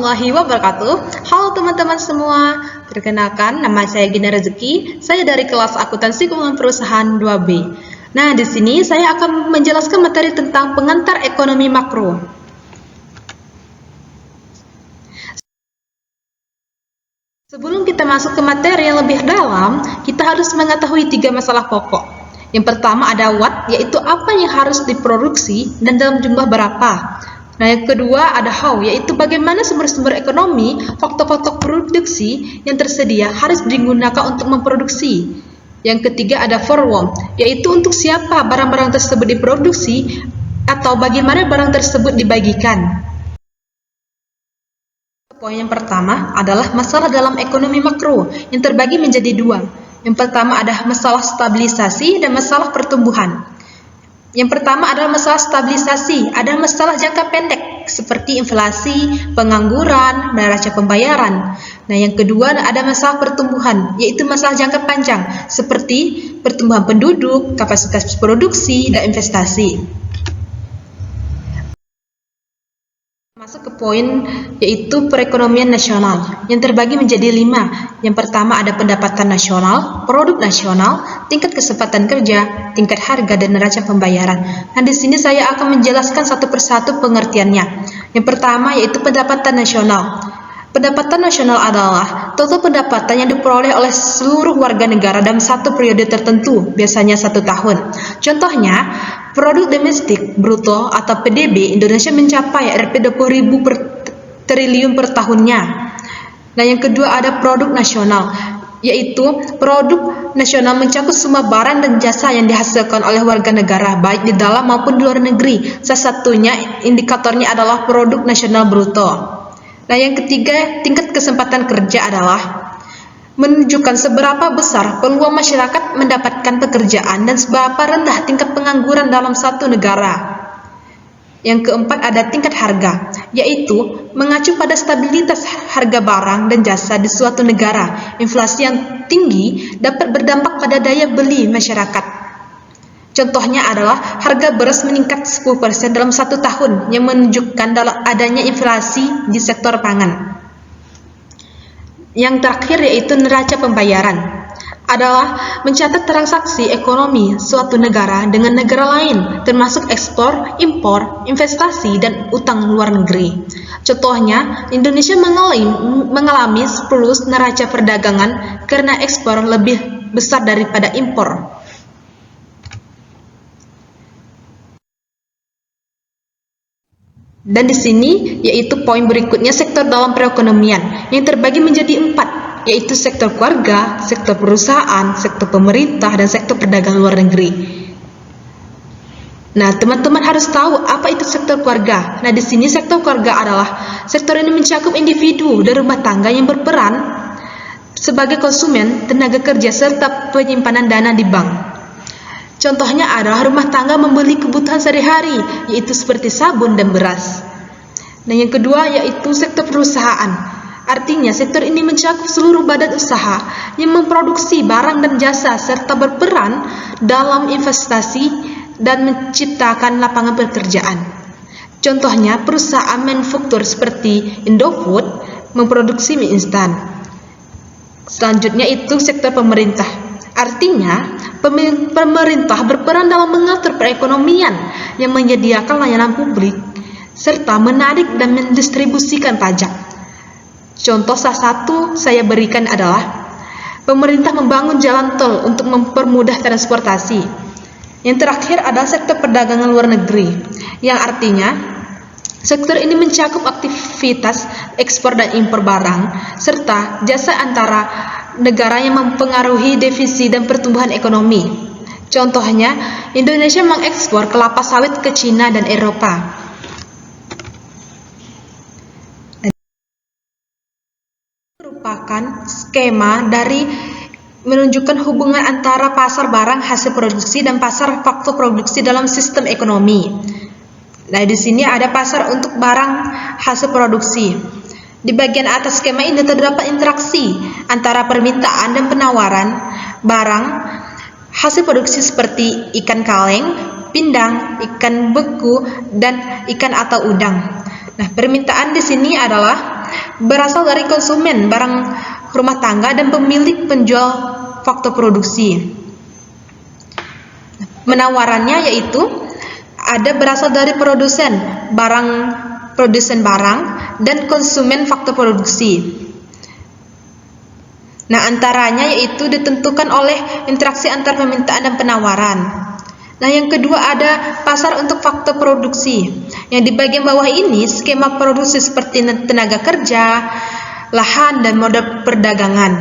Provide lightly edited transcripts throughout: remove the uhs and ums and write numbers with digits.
warahmatullahi wabarakatuh. Halo teman-teman semua, perkenalkan nama saya Gina Rezeki. Saya dari kelas akuntansi keuangan perusahaan 2B. Nah, di sini saya akan menjelaskan materi tentang pengantar ekonomi makro. Sebelum kita masuk ke materi yang lebih dalam, kita harus mengetahui 3 masalah pokok. Yang pertama ada what, yaitu apa yang harus diproduksi dan dalam jumlah berapa. Nah, yang kedua ada how, yaitu bagaimana sumber-sumber ekonomi, faktor-faktor produksi yang tersedia harus digunakan untuk memproduksi. Yang ketiga ada for whom, yaitu untuk siapa barang-barang tersebut diproduksi atau bagaimana barang tersebut dibagikan. Poin yang pertama adalah masalah dalam ekonomi makro yang terbagi menjadi 2. Yang pertama ada masalah stabilisasi dan masalah pertumbuhan. Yang pertama adalah masalah stabilisasi, ada masalah jangka pendek seperti inflasi, pengangguran, neraca pembayaran. Nah, yang kedua ada masalah pertumbuhan, yaitu masalah jangka panjang seperti pertumbuhan penduduk, kapasitas produksi, dan investasi. Masuk ke poin yaitu perekonomian nasional yang terbagi menjadi 5. Yang pertama ada pendapatan nasional, produk nasional, tingkat kesempatan kerja, tingkat harga, dan neraca pembayaran. Nah, di sini saya akan menjelaskan satu persatu pengertiannya. Yang pertama yaitu pendapatan nasional. Pendapatan nasional adalah total pendapatan yang diperoleh oleh seluruh warga negara dalam satu periode tertentu, biasanya 1 tahun. Contohnya, produk domestik bruto atau PDB Indonesia mencapai Rp 20.000 per triliun per tahunnya. Nah, yang kedua ada produk nasional, yaitu produk nasional mencakup semua barang dan jasa yang dihasilkan oleh warga negara, baik di dalam maupun di luar negeri. Salah satunya indikatornya adalah produk nasional bruto. Nah, yang ketiga, tingkat kesempatan kerja adalah menunjukkan seberapa besar peluang masyarakat mendapatkan pekerjaan dan seberapa rendah tingkat pengangguran dalam satu negara. Yang keempat ada tingkat harga, yaitu mengacu pada stabilitas harga barang dan jasa di suatu negara. Inflasi yang tinggi dapat berdampak pada daya beli masyarakat. Contohnya adalah harga beras meningkat 10% dalam 1 tahun yang menunjukkan dalam adanya inflasi di sektor pangan. Yang terakhir yaitu neraca pembayaran adalah mencatat transaksi ekonomi suatu negara dengan negara lain, termasuk ekspor, impor, investasi, dan utang luar negeri. Contohnya, Indonesia mengalami surplus neraca perdagangan karena ekspor lebih besar daripada impor. Dan di sini yaitu poin berikutnya sektor dalam perekonomian yang terbagi menjadi 4, yaitu sektor keluarga, sektor perusahaan, sektor pemerintah, dan sektor perdagangan luar negeri. Nah, teman-teman harus tahu apa itu sektor keluarga. Nah, di sini sektor keluarga adalah sektor ini mencakup individu dan rumah tangga yang berperan sebagai konsumen tenaga kerja serta penyimpanan dana di bank. Contohnya adalah rumah tangga membeli kebutuhan sehari-hari, yaitu seperti sabun dan beras. Nah, yang kedua yaitu sektor perusahaan. Artinya, sektor ini mencakup seluruh badan usaha yang memproduksi barang dan jasa serta berperan dalam investasi dan menciptakan lapangan pekerjaan. Contohnya, perusahaan manufaktur seperti Indofood memproduksi mie instan. Selanjutnya itu sektor pemerintah. Artinya, pemerintah berperan dalam mengatur perekonomian yang menyediakan layanan publik serta menarik dan mendistribusikan pajak. Contoh salah satu saya berikan adalah pemerintah membangun jalan tol untuk mempermudah transportasi. Yang terakhir adalah sektor perdagangan luar negeri, yang artinya sektor ini mencakup aktivitas ekspor dan impor barang serta jasa antara negara yang mempengaruhi defisit dan pertumbuhan ekonomi. Contohnya, Indonesia mengekspor kelapa sawit ke Cina dan Eropa. Merupakan skema dari menunjukkan hubungan antara pasar barang hasil produksi dan pasar faktor produksi dalam sistem ekonomi. Nah, di sini ada pasar untuk barang hasil produksi. Di bagian atas skema ini terdapat interaksi antara permintaan dan penawaran barang hasil produksi seperti ikan kaleng, pindang, ikan beku, dan ikan atau udang. Nah, permintaan di sini adalah berasal dari konsumen barang rumah tangga dan pemilik penjual faktor produksi. Penawarannya yaitu ada berasal dari produsen barang dan konsumen faktor produksi. Nah, antaranya yaitu ditentukan oleh interaksi antar permintaan dan penawaran. Nah, yang kedua ada pasar untuk faktor produksi. Yang di bagian bawah ini skema produksi seperti tenaga kerja, lahan, dan modal perdagangan.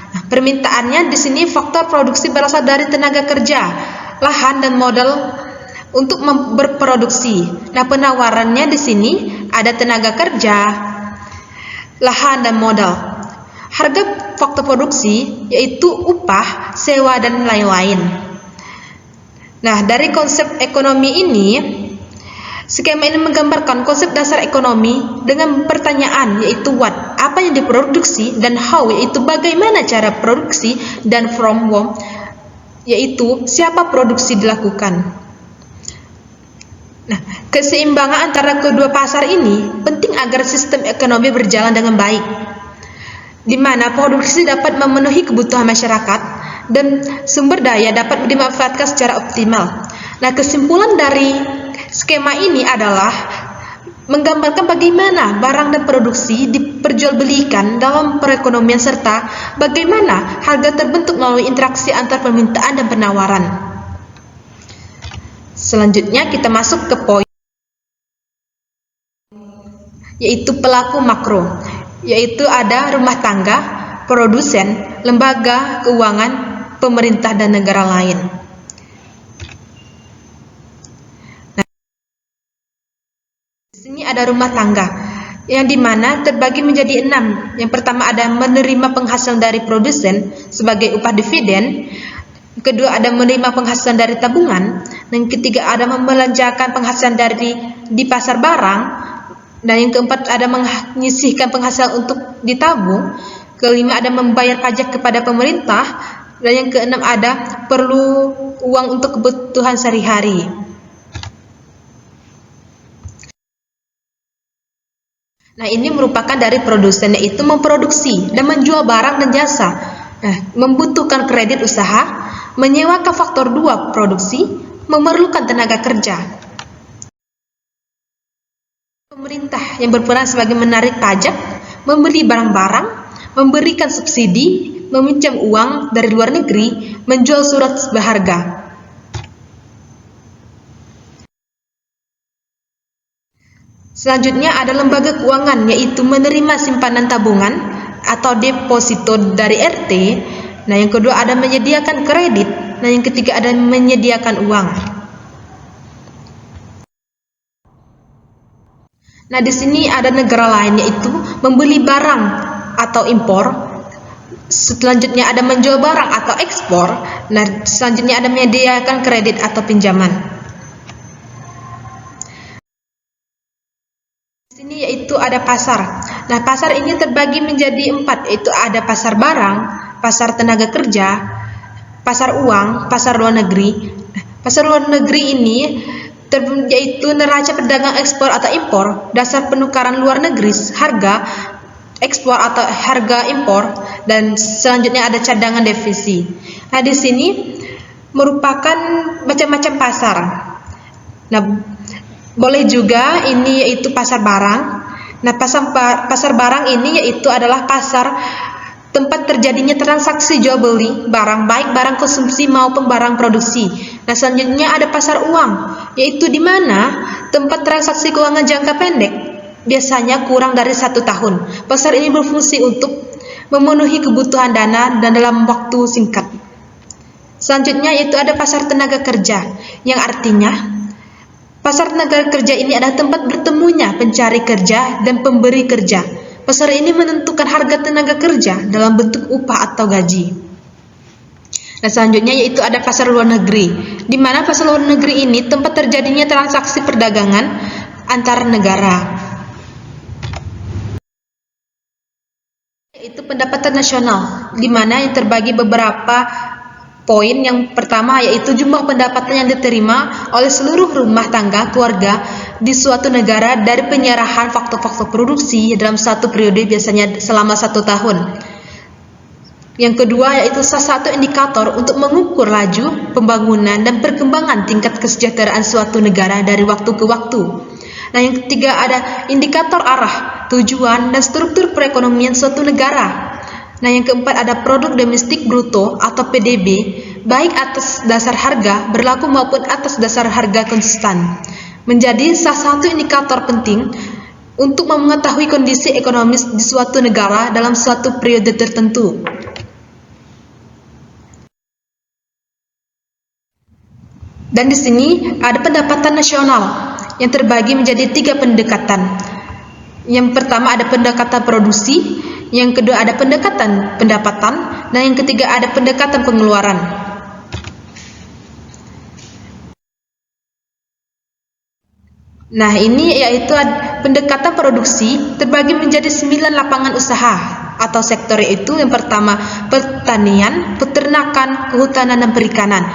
Nah, permintaannya di sini faktor produksi berasal dari tenaga kerja, lahan, dan modal untuk berproduksi. Nah, penawarannya di sini ada tenaga kerja, lahan, dan modal. Harga faktor produksi yaitu upah, sewa, dan lain-lain. Nah, dari konsep ekonomi ini, skema ini menggambarkan konsep dasar ekonomi dengan pertanyaan yaitu what, apa yang diproduksi, dan how, yaitu bagaimana cara produksi, dan from whom, yaitu siapa produksi dilakukan. Nah, keseimbangan antara kedua pasar ini penting agar sistem ekonomi berjalan dengan baik, di mana produksi dapat memenuhi kebutuhan masyarakat dan sumber daya dapat dimanfaatkan secara optimal. Nah, kesimpulan dari skema ini adalah menggambarkan bagaimana barang dan produksi diperjualbelikan dalam perekonomian serta bagaimana harga terbentuk melalui interaksi antar permintaan dan penawaran. Selanjutnya kita masuk ke poin yaitu pelaku makro, yaitu ada rumah tangga, produsen, lembaga keuangan, pemerintah, dan negara lain. Nah, di sini ada rumah tangga yang dimana terbagi menjadi 6. Yang pertama ada menerima penghasilan dari produsen sebagai upah dividen. Yang kedua ada menerima penghasilan dari tabungan. Dan yang ketiga ada membelanjakan penghasilan di pasar barang. Dan yang keempat ada menyisihkan penghasilan untuk ditabung. Kelima ada membayar pajak kepada pemerintah. Dan yang keenam ada perlu uang untuk kebutuhan sehari-hari. Nah, ini merupakan dari produsen, yaitu memproduksi dan menjual barang dan jasa. Nah, membutuhkan kredit usaha, menyewakan faktor 2 produksi, memerlukan tenaga kerja. Pemerintah yang berperan sebagai menarik pajak, membeli barang-barang, memberikan subsidi, meminjam uang dari luar negeri, menjual surat berharga. Selanjutnya ada lembaga keuangan, yaitu menerima simpanan tabungan atau deposito dari RT. Nah, yang kedua ada menyediakan kredit. Nah, yang ketiga ada menyediakan uang. Nah, di sini ada negara lain, yaitu membeli barang atau impor. Selanjutnya ada menjual barang atau ekspor. Nah, selanjutnya ada menyediakan kredit atau pinjaman. Di sini yaitu ada pasar. Nah, pasar ini terbagi menjadi 4, yaitu ada pasar barang, pasar tenaga kerja, pasar uang, pasar luar negeri. Pasar luar negeri ini yaitu neraca perdagangan ekspor atau impor, dasar penukaran luar negeri, harga ekspor atau harga impor, dan selanjutnya ada cadangan devisa. Nah, di sini merupakan macam-macam pasar. Nah, boleh juga ini yaitu pasar barang. Nah, pasar barang ini yaitu adalah pasar tempat terjadinya transaksi jual beli barang, baik barang konsumsi maupun barang produksi. Nah, selanjutnya ada pasar uang, yaitu di mana tempat transaksi keuangan jangka pendek, biasanya kurang dari 1 tahun. Pasar ini berfungsi untuk memenuhi kebutuhan dana dan dalam waktu singkat. Selanjutnya yaitu ada pasar tenaga kerja, yang artinya pasar tenaga kerja ini adalah tempat bertemunya pencari kerja dan pemberi kerja. Pasar ini menentukan harga tenaga kerja dalam bentuk upah atau gaji. Nah, selanjutnya yaitu ada pasar luar negeri, di mana pasar luar negeri ini tempat terjadinya transaksi perdagangan antar negara. Yaitu pendapatan nasional, di mana yang terbagi beberapa poin. Yang pertama yaitu jumlah pendapatan yang diterima oleh seluruh rumah tangga keluarga di suatu negara dari penyerahan faktor-faktor produksi dalam satu periode biasanya selama 1 tahun. Yang kedua yaitu salah satu indikator untuk mengukur laju pembangunan dan perkembangan tingkat kesejahteraan suatu negara dari waktu ke waktu. Nah, yang ketiga ada indikator arah, tujuan, dan struktur perekonomian suatu negara. Nah, yang keempat ada produk domestik bruto atau PDB, baik atas dasar harga berlaku maupun atas dasar harga konstan. Menjadi salah satu indikator penting untuk mengetahui kondisi ekonomis di suatu negara dalam suatu periode tertentu. Dan di sini ada pendapatan nasional yang terbagi menjadi 3 pendekatan. Yang pertama ada pendekatan produksi, yang kedua ada pendekatan pendapatan, dan yang ketiga ada pendekatan pengeluaran. Nah, ini yaitu pendekatan produksi terbagi menjadi 9 lapangan usaha atau sektor, yaitu yang pertama pertanian, peternakan, kehutanan, dan perikanan.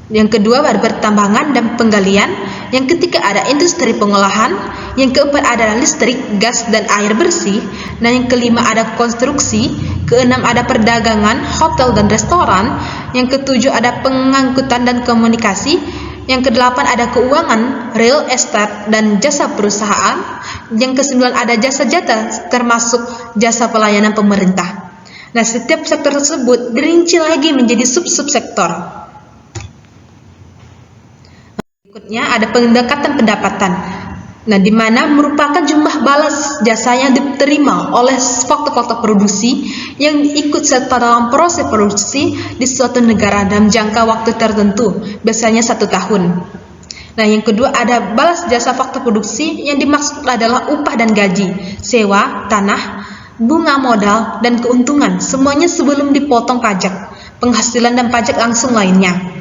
Yang kedua ada pertambangan dan penggalian, yang ketiga ada industri pengolahan, yang keempat ada listrik, gas, dan air bersih, dan yang kelima ada konstruksi, keenam ada perdagangan, hotel dan restoran, yang ketujuh ada pengangkutan dan komunikasi, yang kedelapan ada keuangan, real estate, dan jasa perusahaan, yang kesembilan ada jasa-jasa termasuk jasa pelayanan pemerintah. Nah, setiap sektor tersebut dirinci lagi menjadi sub-subsektor. Berikutnya ada pendekatan pendapatan. Nah, di mana merupakan jumlah balas jasa yang diterima oleh faktor-faktor produksi yang ikut serta dalam proses produksi di suatu negara dalam jangka waktu tertentu, biasanya 1 tahun. Nah, yang kedua ada balas jasa faktor produksi yang dimaksud adalah upah dan gaji, sewa, tanah, bunga modal, dan keuntungan, semuanya sebelum dipotong pajak, penghasilan dan pajak langsung lainnya.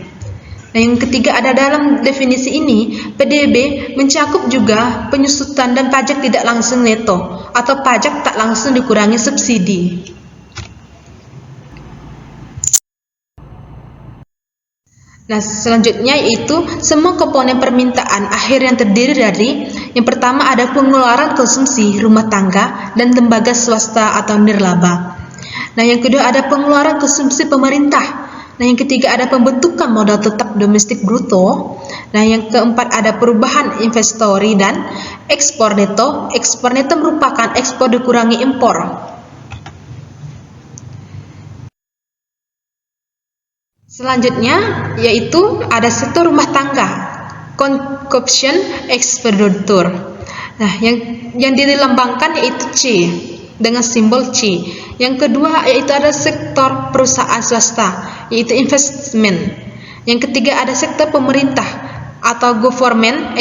Nah, yang ketiga ada dalam definisi ini, PDB mencakup juga penyusutan dan pajak tidak langsung neto atau pajak tak langsung dikurangi subsidi. Nah, selanjutnya yaitu semua komponen permintaan akhir yang terdiri dari yang pertama ada pengeluaran konsumsi rumah tangga dan lembaga swasta atau nirlaba. Nah, yang kedua ada pengeluaran konsumsi pemerintah. Nah, yang ketiga ada pembentukan modal tetap domestik bruto. Nah, yang keempat ada perubahan investori dan ekspor neto. Ekspor neto merupakan ekspor dikurangi impor. Selanjutnya yaitu ada sektor rumah tangga, consumption expenditure. Nah, yang dilambangkan yaitu C dengan simbol C. Yang kedua yaitu ada sektor perusahaan swasta, yaitu investment. Yang ketiga ada sektor pemerintah atau government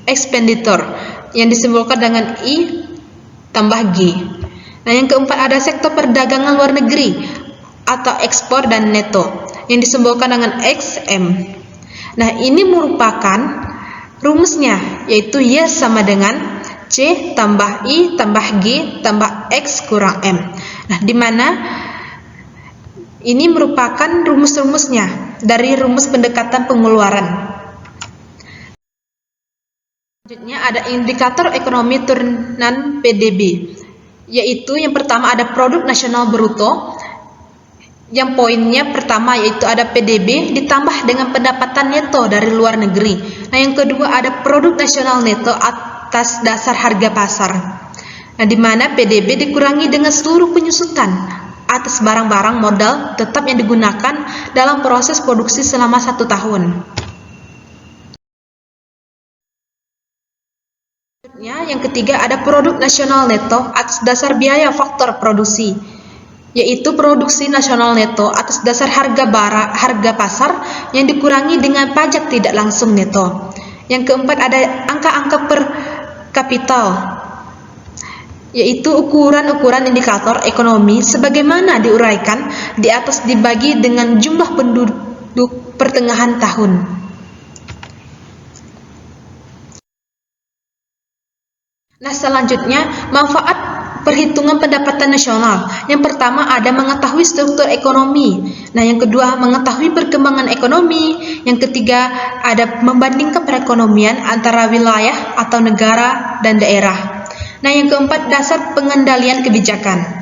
expenditure yang disimbolkan dengan I tambah G. Nah, yang keempat ada sektor perdagangan luar negeri atau ekspor dan neto yang disimbolkan dengan XM. Nah, ini merupakan rumusnya yaitu Y sama dengan C tambah I tambah G tambah X kurang M. Nah, di mana ini merupakan rumus-rumusnya dari rumus pendekatan pengeluaran. Selanjutnya ada indikator ekonomi turunan PDB, yaitu yang pertama ada produk nasional bruto, yang poinnya pertama yaitu ada PDB ditambah dengan pendapatan neto dari luar negeri. Nah, yang kedua ada produk nasional neto atas dasar harga pasar. Nah, di mana PDB dikurangi dengan seluruh penyusutan atas barang-barang modal tetap yang digunakan dalam proses produksi selama 1 tahun. Yang ketiga ada produk nasional neto atas dasar biaya faktor produksi, yaitu produksi nasional neto atas dasar harga pasar yang dikurangi dengan pajak tidak langsung neto. Yang keempat ada angka-angka per kapital, yaitu ukuran-ukuran indikator ekonomi sebagaimana diuraikan di atas dibagi dengan jumlah penduduk pertengahan tahun. Nah, selanjutnya manfaat perhitungan pendapatan nasional. Yang pertama ada mengetahui struktur ekonomi. Nah, yang kedua mengetahui perkembangan ekonomi. Yang ketiga ada membandingkan perekonomian antara wilayah atau negara dan daerah. Nah, yang keempat dasar pengendalian kebijakan.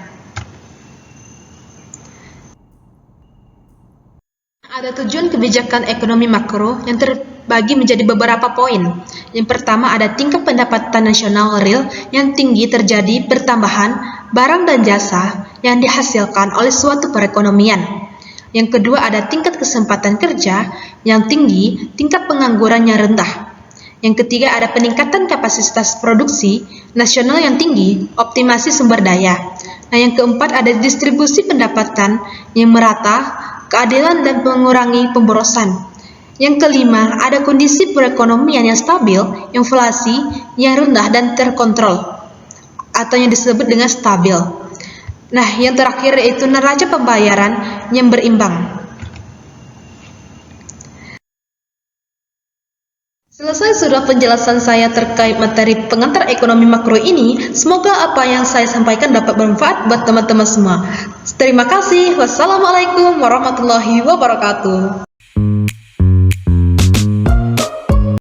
Ada tujuan kebijakan ekonomi makro yang terbagi menjadi beberapa poin. Yang pertama ada tingkat pendapatan nasional real yang tinggi terjadi pertambahan barang dan jasa yang dihasilkan oleh suatu perekonomian. Yang kedua ada tingkat kesempatan kerja yang tinggi, tingkat pengangguran yang rendah. Yang ketiga ada peningkatan kapasitas produksi nasional yang tinggi, optimasi sumber daya. Nah, yang keempat ada distribusi pendapatan yang merata, keadilan dan mengurangi pemborosan. Yang kelima, ada kondisi perekonomian yang stabil, inflasi yang rendah dan terkontrol, atau yang disebut dengan stabil. Nah, yang terakhir yaitu neraca pembayaran yang berimbang. Selesai sudah penjelasan saya terkait materi pengantar ekonomi makro ini. Semoga apa yang saya sampaikan dapat bermanfaat buat teman-teman semua. Terima kasih. Wassalamualaikum warahmatullahi wabarakatuh.